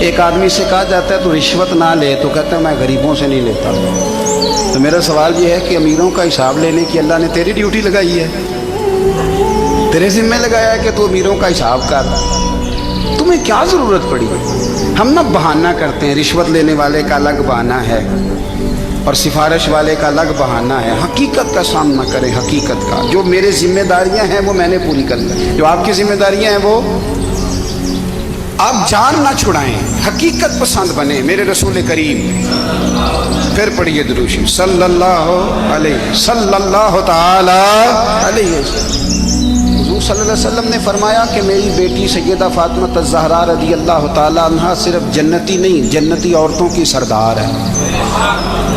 ایک آدمی سے کہا جاتا ہے تو رشوت نہ لے، تو کہتا ہے میں غریبوں سے نہیں لیتا۔ تو میرا سوال یہ ہے کہ امیروں کا حساب لینے کی اللہ نے تیری ڈیوٹی لگائی ہے، تیرے ذمہ لگایا ہے کہ تو امیروں کا حساب کر، تمہیں کیا ضرورت پڑی؟ ہم نہ بہانہ کرتے ہیں، رشوت لینے والے کا الگ بہانہ ہے اور سفارش والے کا الگ بہانہ ہے۔ حقیقت کا سامنا کریں، حقیقت کا، جو میرے ذمہ داریاں ہیں وہ میں نے پوری کرنا، جو آپ کی ذمہ داریاں ہیں وہ آپ جان نہ چھڑائیں، حقیقت پسند بنیں میرے رسول کریم۔ پھر پڑھیے درود شریف صلی اللہ تعالی علیہ وسلم۔ حضور صلی اللہ علیہ وسلم نے فرمایا کہ میری بیٹی سیدہ فاطمہ الزہرا رضی اللہ تعالی عنہا صرف جنتی نہیں، جنتی عورتوں کی سردار ہے۔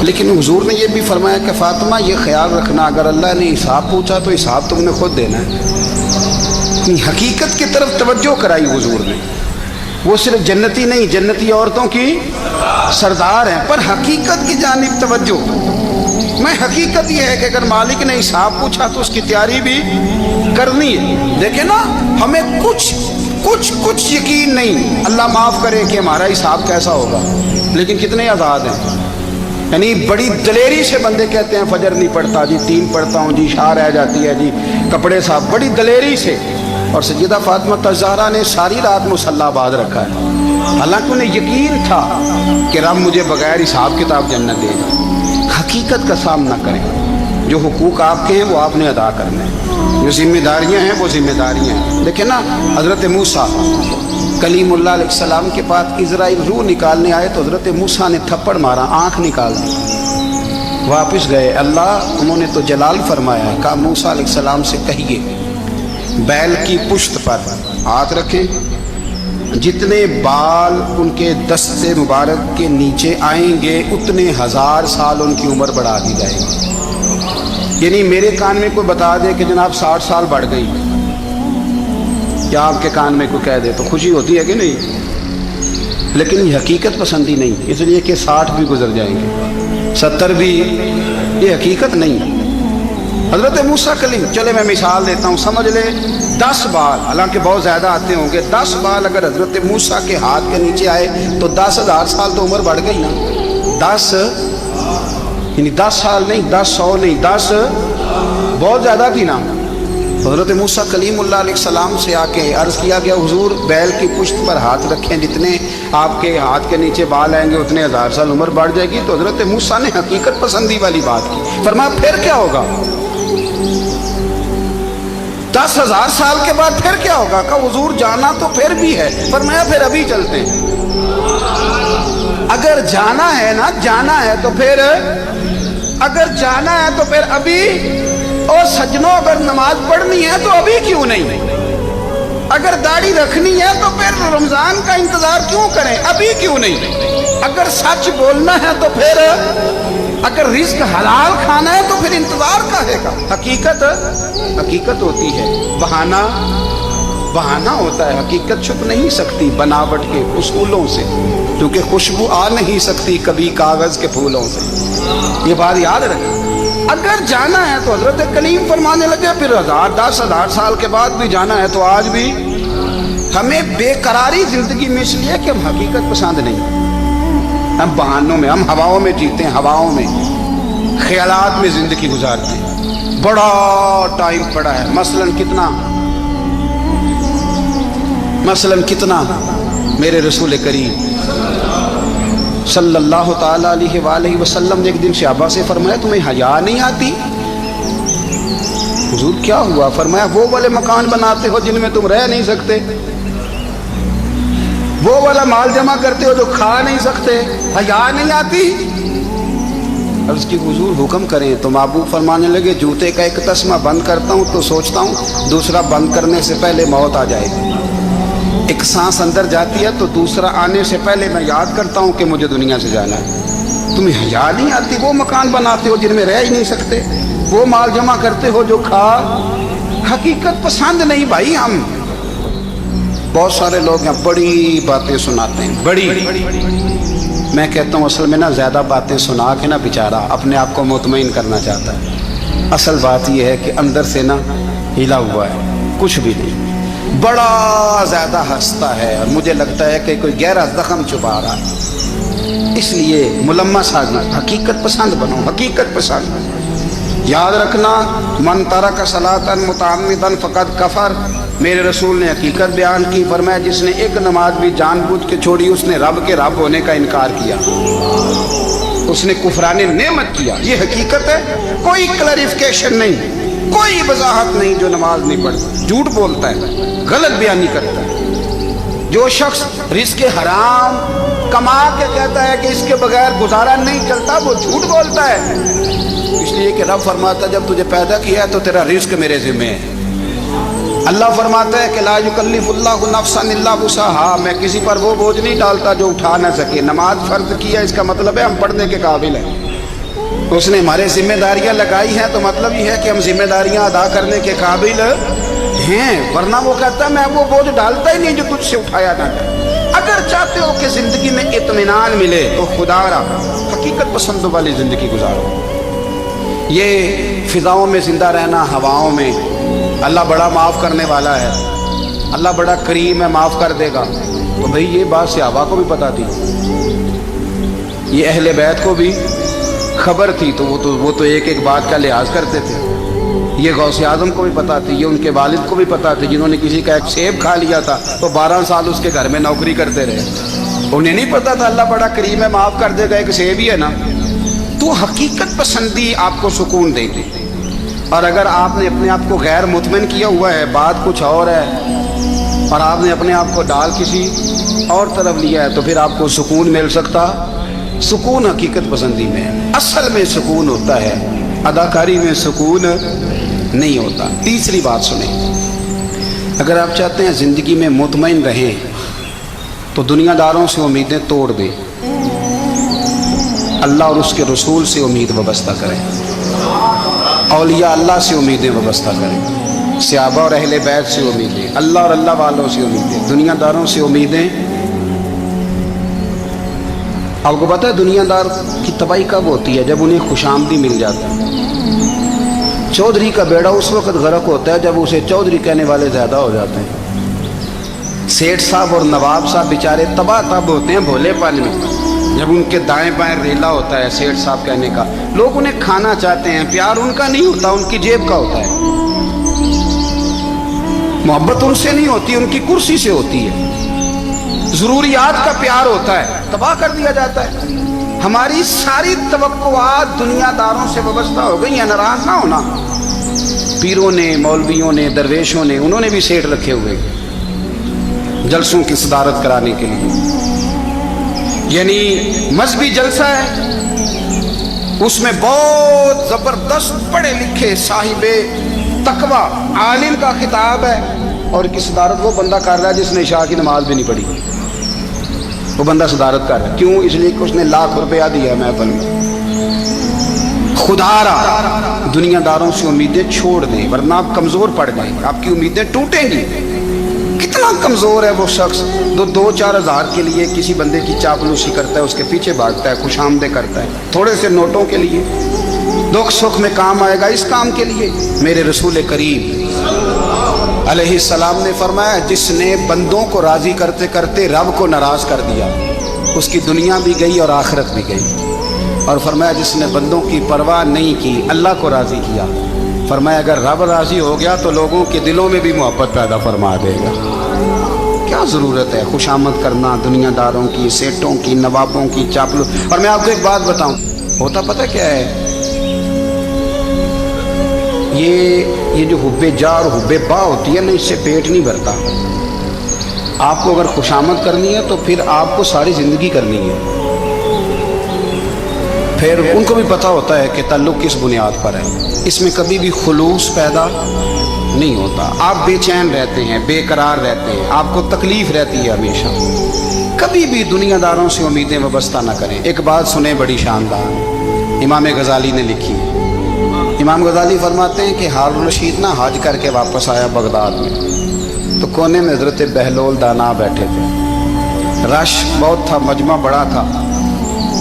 لیکن حضور نے یہ بھی فرمایا کہ فاطمہ یہ خیال رکھنا اگر اللہ نے حساب پوچھا تو حساب تم نے خود دینا ہے۔ حقیقت کی طرف توجہ کرائی حضور نے، وہ صرف جنتی نہیں، جنتی عورتوں کی سردار ہیں، پر حقیقت کی جانب توجہ۔ میں حقیقت یہ ہے کہ اگر مالک نے حساب پوچھا تو اس کی تیاری بھی کرنی ہے۔ دیکھیں نا، ہمیں کچھ یقین نہیں، اللہ معاف کرے کہ ہمارا حساب کیسا ہوگا، لیکن کتنے آزاد ہیں۔ یعنی بڑی دلیری سے بندے کہتے ہیں فجر نہیں پڑھتا جی، 3 پڑھتا ہوں جی، شاہ رہ جاتی ہے جی، کپڑے صاحب، بڑی دلیری سے۔ اور سیدہ فاطمہ الزہرا نے ساری رات مصلی آباد رکھا ہے، حالانکہ انہیں یقین تھا کہ رب مجھے بغیر حساب کتاب جنت دے گا۔ حقیقت کا سامنا کریں، جو حقوق آپ کے ہیں وہ آپ نے ادا کرنے ہیں، جو ذمہ داریاں ہیں وہ ذمہ داریاں ہیں۔ دیکھیں نا، حضرت موسیٰ کلیم اللہ علیہ السلام کے پاس اسرائیل روح نکالنے آئے تو حضرت موسیٰ نے تھپڑ مارا، آنکھ نکال دی، واپس گئے۔ اللہ انہوں نے تو جلال فرمایا، کہا موسیٰ علیہ السلام سے کہیے بیل کی پشت پر ہاتھ رکھیں، جتنے بال ان کے دست مبارک کے نیچے آئیں گے اتنے 1000 سال ان کی عمر بڑھا دی جائے گی۔ یعنی میرے کان میں کوئی بتا دے کہ جناب 60 سال بڑھ گئی، یا آپ کے کان میں کوئی کہہ دے تو خوشی ہوتی ہے کہ نہیں؟ لیکن یہ حقیقت پسندی نہیں، اس لیے کہ 60 بھی گزر جائیں گے، 70 بھی، یہ حقیقت نہیں۔ حضرت موسیٰ کلیم، چلے میں مثال دیتا ہوں، سمجھ لے 10 بال، حالانکہ بہت زیادہ آتے ہوں گے، 10 بال اگر حضرت موسیٰ کے ہاتھ کے نیچے آئے تو 10,000 سال تو عمر بڑھ گئی نا۔ 10 یعنی 10 سال نہیں، 10 100 نہیں، 10 بہت زیادہ تھی نا۔ حضرت موسیٰ کلیم اللہ علیہ السلام سے آ کے عرض کیا گیا، حضور بیل کی پشت پر ہاتھ رکھیں، جتنے آپ کے ہاتھ کے نیچے بال آئیں گے اتنے 1000 سال عمر بڑھ جائے گی۔ تو حضرت موسیٰ نے حقیقت پسندی والی بات کی، فرمایا پھر کیا ہوگا؟ 10,000 سال کے بعد پھر کیا ہوگا؟ کہا حضور جانا تو پھر بھی ہے، فرمایا پھر ابھی چلتے ہیں۔ اگر جانا ہے نا، جانا ہے تو پھر، اگر جانا ہے تو پھر ابھی۔ اور سجنوں، اگر نماز پڑھنی ہے تو ابھی کیوں نہیں؟ اگر داڑھی رکھنی ہے تو پھر رمضان کا انتظار کیوں کریں، ابھی کیوں نہیں؟ اگر سچ بولنا ہے تو پھر، اگر رزق حلال کھانا ہے تو پھر انتظار کاہے کا؟ حقیقت ہوتی ہے، بہانہ ہوتا ہے، حقیقت چھپ نہیں سکتی بناوٹ کے اصولوں سے، کیونکہ خوشبو آ نہیں سکتی کبھی کاغذ کے پھولوں سے۔ یہ بات یاد رکھیں، اگر جانا ہے تو حضرت کلیم فرمانے لگے پھر 10,000 سال کے بعد بھی جانا ہے تو آج بھی۔ ہمیں بے قراری زندگی میں اس لیے کہ ہم حقیقت پسند نہیں، ہم بہانوں میں، ہم ہواؤں میں جیتے ہیں، ہواؤں میں، خیالات میں زندگی گزارتے ہیں۔ بڑا ٹائم پڑا ہے، مثلاً کتنا میرے رسول کریم صلی اللہ تعالی علیہ وآلہ وسلم نے ایک دن صحابہ سے فرمایا تمہیں حیا نہیں آتی؟ حضور کیا ہوا؟ فرمایا وہ والے مکان بناتے ہو جن میں تم رہ نہیں سکتے، وہ والا مال جمع کرتے ہو جو کھا نہیں سکتے، حیا نہیں آتی؟ عرض کی حضور حکم کریں تو محبوب فرمانے لگے جوتے کا ایک تسمہ بند کرتا ہوں تو سوچتا ہوں دوسرا بند کرنے سے پہلے موت آ جائے گی، ایک سانس اندر جاتی ہے تو دوسرا آنے سے پہلے میں یاد کرتا ہوں کہ مجھے دنیا سے جانا ہے۔ تمہیں حیا نہیں آتی؟ وہ مکان بناتے ہو جن میں رہ ہی نہیں سکتے، وہ مال جمع کرتے ہو جو کھا۔ حقیقت پسند نہیں بھائی ہم۔ بہت سارے لوگ ہیں بڑی باتیں سناتے ہیں، بڑی، میں کہتا ہوں اصل میں نا زیادہ باتیں سنا کے نا بیچارہ اپنے آپ کو مطمئن کرنا چاہتا ہے، اصل بات یہ ہے کہ اندر سے نا ہلا ہوا ہے، کچھ بھی نہیں۔ بڑا زیادہ ہنستا ہے اور مجھے لگتا ہے کہ کوئی گہرا زخم چھپا رہا ہے. اس لیے ملمس آدمی حقیقت پسند بنو، حقیقت پسند. یاد رکھنا من ترک صلاۃ متعمدا فقد کفر. میرے رسول نے حقیقت بیان کی، فرمایا جس نے ایک نماز بھی جان بوجھ کے چھوڑی اس نے رب کے رب ہونے کا انکار کیا، اس نے کفران نعمت کیا. یہ حقیقت ہے، کوئی کلیریفیکیشن نہیں، کوئی وضاحت نہیں. جو نماز نہیں پڑھتا جھوٹ بولتا ہے، غلط بیانی کرتا ہے. جو شخص رزق حرام کما کے کہتا ہے کہ اس کے بغیر گزارا نہیں چلتا، وہ جھوٹ بولتا ہے. اس لیے کہ رب فرماتا ہے جب تجھے پیدا کیا ہے تو تیرا رزق میرے ذمہ ہے. اللہ فرماتا ہے کہ لا یکلف اللہ نفسا الا وسعہا، میں کسی پر وہ بوجھ نہیں ڈالتا جو اٹھا نہ سکے. نماز فرض کیا اس کا مطلب ہے ہم پڑھنے کے قابل ہیں. اس نے ہمارے ذمہ داریاں لگائی ہیں تو مطلب یہ ہے کہ ہم ذمہ داریاں ادا کرنے کے قابل ہیں، ورنہ وہ کہتا ہے میں وہ بوجھ ڈالتا ہی نہیں جو تجھ سے اٹھایا نہ جائے. اگر چاہتے ہو کہ زندگی میں اطمینان ملے تو خدا را حقیقت پسند والی زندگی گزارو. یہ فضاؤں میں زندہ رہنا، ہواؤں میں، اللہ بڑا معاف کرنے والا ہے، اللہ بڑا کریم ہے، معاف کر دے گا. تو بھئی یہ بات صحابہ کو بھی پتا تھی، یہ اہل بیت کو بھی خبر تھی، تو وہ تو ایک ایک بات کا لحاظ کرتے تھے. یہ غوث اعظم کو بھی پتا تھی، یہ ان کے والد کو بھی پتا تھی جنہوں نے کسی کا ایک سیب کھا لیا تھا تو 12 سال اس کے گھر میں نوکری کرتے رہے. انہیں نہیں پتا تھا اللہ بڑا کریم ہے، معاف کر دے گا، ایک سیب ہی ہے نا. تو حقیقت پسندی آپ کو سکون دے گی. اور اگر آپ نے اپنے آپ کو غیر مطمئن کیا ہوا ہے، بات کچھ اور ہے، اور آپ نے اپنے آپ کو ڈال کسی اور طرف لیا ہے، تو پھر آپ کو سکون مل سکتا. سکون حقیقت پسندی میں، اصل میں سکون ہوتا ہے، اداکاری میں سکون نہیں ہوتا. تیسری بات سنیں، اگر آپ چاہتے ہیں زندگی میں مطمئن رہیں تو دنیا داروں سے امیدیں توڑ دیں، اللہ اور اس کے رسول سے امید وابستہ کریں، اولیاء اللہ سے امیدیں وابستہ کریں، صحابہ اور اہل بیت سے امیدیں، اللہ اور اللہ والوں سے امیدیں، دنیا داروں سے امیدیں. آپ کو پتہ ہے دنیا دار کی تباہی کب ہوتی ہے؟ جب انہیں خوش آمدی مل جاتا ہے. چودھری کا بیڑا اس وقت غرق ہوتا ہے جب اسے چودھری کہنے والے زیادہ ہو جاتے ہیں. سیٹھ صاحب اور نواب صاحب بیچارے تباہ تب ہوتے ہیں بھولے پن میں، جب ان کے دائیں بائیں ریلا ہوتا ہے سیٹھ صاحب کہنے کا. لوگ انہیں کھانا چاہتے ہیں، پیار ان کا نہیں ہوتا، ان کی جیب کا ہوتا ہے. محبت ان سے نہیں ہوتی، ان کی کرسی سے ہوتی ہے. ضروریات کا پیار ہوتا ہے، تباہ کر دیا جاتا ہے. ہماری ساری توقعات دنیا داروں سے وابستہ ہو گئی ہیں. ناراض نہ ہونا، پیروں نے، مولویوں نے، درویشوں نے، انہوں نے بھی سیٹ رکھے ہوئے جلسوں کی صدارت کرانے کے لیے. یعنی مذہبی جلسہ ہے، اس میں بہت زبردست پڑھے لکھے صاحب تقویٰ عالم کا خطاب ہے، اور کی صدارت وہ بندہ کر رہا ہے جس نے عشاء کی نماز بھی نہیں پڑھی. وہ بندہ صدارت کر رہا ہے، کیوں؟ اس لیے کہ اس نے لاکھ روپیہ دیا محفل میں. خدا را دنیا داروں سے امیدیں چھوڑ دیں، ورنہ آپ کمزور پڑ جائیں گے، آپ کی امیدیں ٹوٹیں گی. کتنا کمزور ہے وہ شخص جو 2-4 ہزار کے لیے کسی بندے کی چاپلوسی کرتا ہے، اس کے پیچھے بھاگتا ہے، خوش آمدیں کرتا ہے تھوڑے سے نوٹوں کے لیے. دکھ سکھ میں کام آئے گا اس کام کے لیے. میرے رسول کریم علیہ السلام نے فرمایا جس نے بندوں کو راضی کرتے کرتے رب کو ناراض کر دیا، اس کی دنیا بھی گئی اور آخرت بھی گئی. اور فرمایا جس نے بندوں کی پرواہ نہیں کی، اللہ کو راضی کیا، فرمایا اگر رب راضی ہو گیا تو لوگوں کے دلوں میں بھی محبت پیدا فرما دے گا. کیا ضرورت ہے خوش آمد کرنا دنیا داروں کی، سیٹوں کی، نوابوں کی، چاپلو. اور میں آپ کو ایک بات بتاؤں، ہوتا پتہ کیا ہے؟ یہ جو حب جا اور حب با ہوتی ہے نا، اس سے پیٹ نہیں بھرتا. آپ کو اگر خوش آمد کرنی ہے تو پھر آپ کو ساری زندگی کرنی ہے. پھر ان کو بھی پتہ ہوتا ہے کہ تعلق کس بنیاد پر ہے، اس میں کبھی بھی خلوص پیدا نہیں ہوتا. آپ بے چین رہتے ہیں، بے قرار رہتے ہیں، آپ کو تکلیف رہتی ہے ہمیشہ. کبھی بھی دنیا داروں سے امیدیں وابستہ نہ کریں. ایک بات سنیں بڑی شاندار، امام غزالی نے لکھی. امام غزالی فرماتے ہیں کہ ہارون رشید نہ حج کر کے واپس آیا بغداد میں، تو کونے میں حضرت بہلول دانا بیٹھے تھے. رش بہت تھا، مجمع بڑا تھا.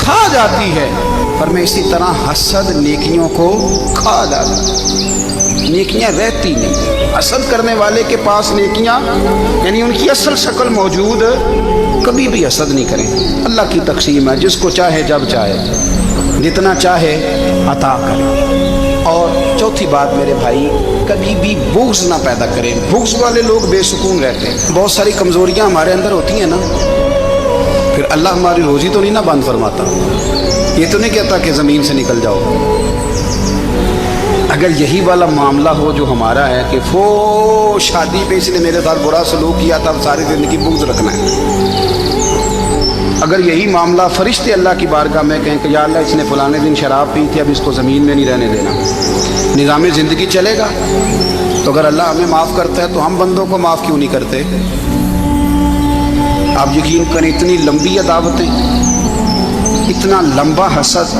کھا جاتی ہے، فرمایا اسی طرح حسد نیکیوں کو کھا جاتا ہے، نیکیاں رہتی نہیں۔ حسد کرنے والے کے پاس نیکیاں یعنی ان کی اصل شکل موجود، کبھی بھی حسد نہیں کریں۔ اللہ کی تقسیم ہے، جس کو چاہے جب چاہے جتنا چاہے عطا کرے۔ اور چوتھی بات میرے بھائی، کبھی بھی بغض نہ پیدا کریں۔ بغض والے لوگ بے سکون رہتے ہیں۔ بہت ساری کمزوریاں ہمارے اندر ہوتی ہیں نا، پھر اللہ ہماری روزی تو نہیں نہ بند فرماتا، یہ تو نہیں کہتا کہ زمین سے نکل جاؤ۔ اگر یہی والا معاملہ ہو جو ہمارا ہے کہ شادی پہ اس نے میرے ساتھ برا سلوک کیا تھا، ساری زندگی بغض رکھنا ہے۔ اگر یہی معاملہ فرشتے اللہ کی بارگاہ میں کہیں کہ یا اللہ اس نے فلانے دن شراب پی تھی، اب اس کو زمین میں نہیں رہنے دینا، نظام زندگی چلے گا؟ تو اگر اللہ ہمیں معاف کرتا ہے تو ہم بندوں کو معاف کیوں نہیں کرتے؟ آپ یقین کریں، اتنی لمبی عداوتیں، اتنا لمبا حسد،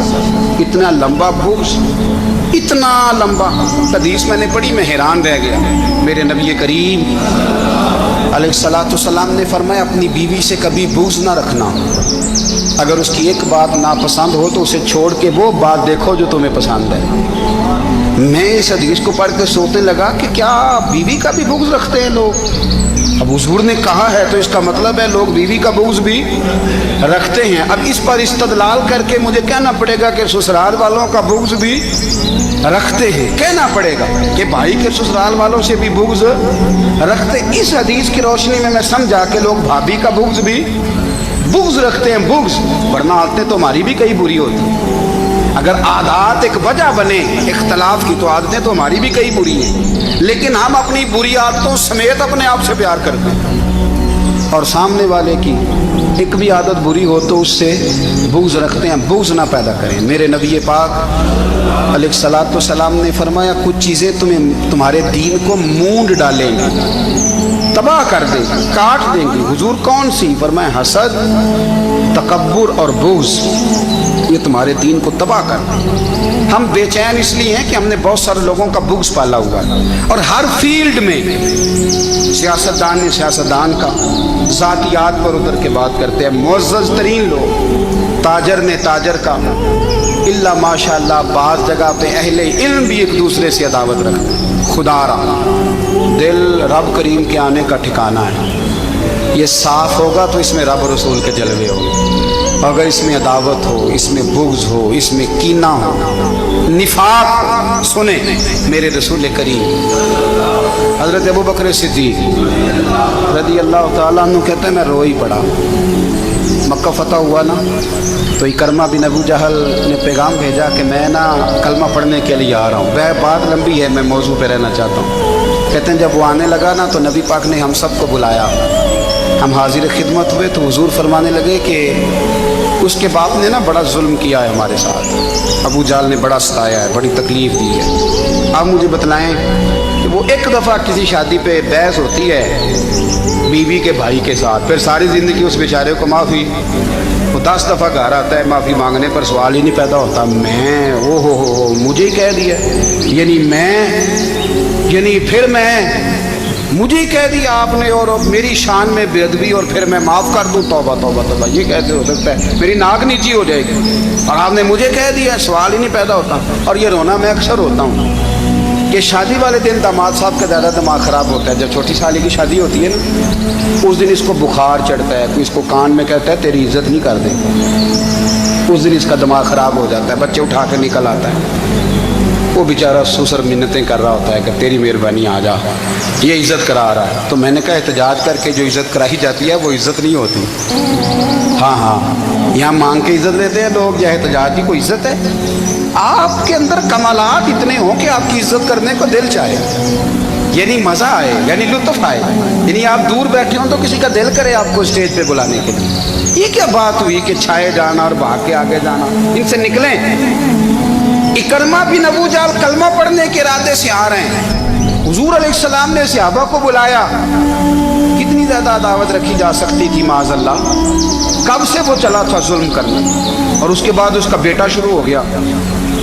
اتنا لمبا بغض، اتنا لمبا حدیث میں نے پڑھی، میں حیران رہ گیا۔ میرے نبی کریم علیہ الصلوۃ والسلام نے فرمایا اپنی بیوی سے کبھی بغض نہ رکھنا، اگر اس کی ایک بات ناپسند ہو تو اسے چھوڑ کے وہ بات دیکھو جو تمہیں پسند ہے۔ میں اس حدیث کو پڑھ کے سوچنے لگا کہ کیا بیوی کا بھی بغض رکھتے ہیں لوگ؟ اب حضور نے کہا ہے تو اس کا مطلب ہے لوگ بیوی کا بغض بھی رکھتے ہیں۔ اب اس پر استدلال کر کے مجھے کہنا پڑے گا کہ سسرال والوں کا بغض بھی رکھتے ہیں، کہنا پڑے گا کہ بھائی کے سسرال والوں سے بھی بغض رکھتے۔ اس حدیث کی روشنی میں سمجھا کہ لوگ بھابھی کا بغض بھی رکھتے ہیں، بغض، ورنہ عادتیں تو ہماری بھی کئی بری ہوتی ہیں۔ اگر عادات ایک وجہ بنے اختلاف کی تو عادتیں تو ہماری بھی کئی بری ہیں، لیکن ہم اپنی بری عادتوں سمیت اپنے آپ سے پیار کرتے ہیں، اور سامنے والے کی ایک بھی عادت بری ہو تو اس سے بغض رکھتے ہیں۔ بغض نہ پیدا کریں۔ میرے نبی پاک علیہ الصلوۃ والسلام نے فرمایا کچھ چیزیں تمہارے دین کو مونڈ ڈالیں گی، تباہ کر دیں گی، کاٹ دیں گی۔ حضور کون سی؟ فرمایا حسد، تکبر اور بغض، یہ تمہارے دین کو تباہ کر دیں۔ ہم بے چین اس لیے ہیں کہ ہم نے بہت سارے لوگوں کا بغض پالا ہوا ہے، اور ہر فیلڈ میں سیاستدان نے سیاستدان کا، ذاتیات پر اتر کے بات کرتے ہیں، معزز ترین لوگ، تاجر نے تاجر کا، الا ماشاء اللہ بعض جگہ پہ اہل علم بھی ایک دوسرے سے عداوت رکھتے ہیں۔ خدا را دل رب کریم کے آنے کا ٹھکانہ ہے، یہ صاف ہوگا تو اس میں رب رسول کے جلوے ہوں، اگر اس میں عداوت ہو، اس میں بغض ہو، اس میں کینہ ہو، نفاق۔ سنیں میرے رسول کریم حضرت ابوبکر صدیق رضی اللہ تعالیٰ عنہ کہتے ہیں میں رو ہی پڑا۔ مکہ فتح ہوا نا تو اکرمہ بن ابو جہل نے پیغام بھیجا کہ میں نا کلمہ پڑھنے کے لیے آ رہا ہوں۔ وہ بات لمبی ہے، میں موضوع پہ رہنا چاہتا ہوں۔ کہتے ہیں جب وہ آنے لگا نا تو نبی پاک نے ہم سب کو بلایا، ہم حاضر خدمت ہوئے تو حضور فرمانے لگے کہ اس کے باپ نے نا بڑا ظلم کیا ہے ہمارے ساتھ، ابو جہل نے بڑا ستایا ہے، بڑی تکلیف دی ہے۔ آپ مجھے بتلائیں کہ وہ ایک دفعہ کسی شادی پہ بحث ہوتی ہے بیوی کے بھائی کے ساتھ، پھر ساری زندگی اس بیچارے کو معافی، وہ 10 دفعہ گھر آتا ہے معافی مانگنے پر سوال ہی نہیں پیدا ہوتا، میں ہو مجھے ہی کہہ دیا، پھر مجھے ہی کہہ دیا آپ نے، اور میری شان میں بے ادبی، اور پھر میں معاف کر دوں، توبہ توبہ توبہ، یہ کیسے ہو سکتا ہے؟ میری ناک نیچی ہو جائے گی، اور آپ نے مجھے کہہ دیا، سوال ہی نہیں پیدا ہوتا۔ اور یہ رونا میں اکثر ہوتا ہوں کہ شادی والے دن داماد صاحب کا زیادہ دماغ خراب ہوتا ہے۔ جب چھوٹی سالی کی شادی ہوتی ہے نا، اس دن اس کو بخار چڑھتا ہے، کوئی اس کو کان میں کہتا ہے تیری عزت نہیں کر دیں، اس دن اس کا دماغ خراب ہو جاتا ہے، بچے اٹھا کے نکل آتا ہے، وہ بیچارہ سسر منتیں کر رہا ہوتا ہے کہ تیری مہربانی آ جا، یہ عزت کرا رہا ہے۔ تو میں نے کہا احتجاج کر کے جو عزت کرائی جاتی ہے وہ عزت نہیں ہوتی۔ ہاں یہاں مانگ کے عزت لیتے ہیں لوگ، یا احتجاج کی کوئی عزت ہے؟ آپ کے اندر کمالات اتنے ہوں کہ آپ کی عزت کرنے کو دل چاہے، یعنی مزہ آئے، یعنی لطف آئے، یعنی آپ دور بیٹھے ہوں تو کسی کا دل کرے آپ کو اسٹیج پہ بلانے کے لیے۔ یہ کیا بات ہوئی کہ چھائے جانا اور بھاگ کے آگے جانا؟ ان سے نکلیں۔ اکرمہ بن ابو جہل کلمہ پڑھنے کے ارادے سے آ رہے ہیں، حضور علیہ السلام نے صحابہ کو بلایا۔ کتنی زیادہ عداوت رکھی جا سکتی تھی معاذ اللہ؟ کب سے وہ چلا تھا ظلم کرنا، اور اس کے بعد اس کا بیٹا شروع ہو گیا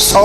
100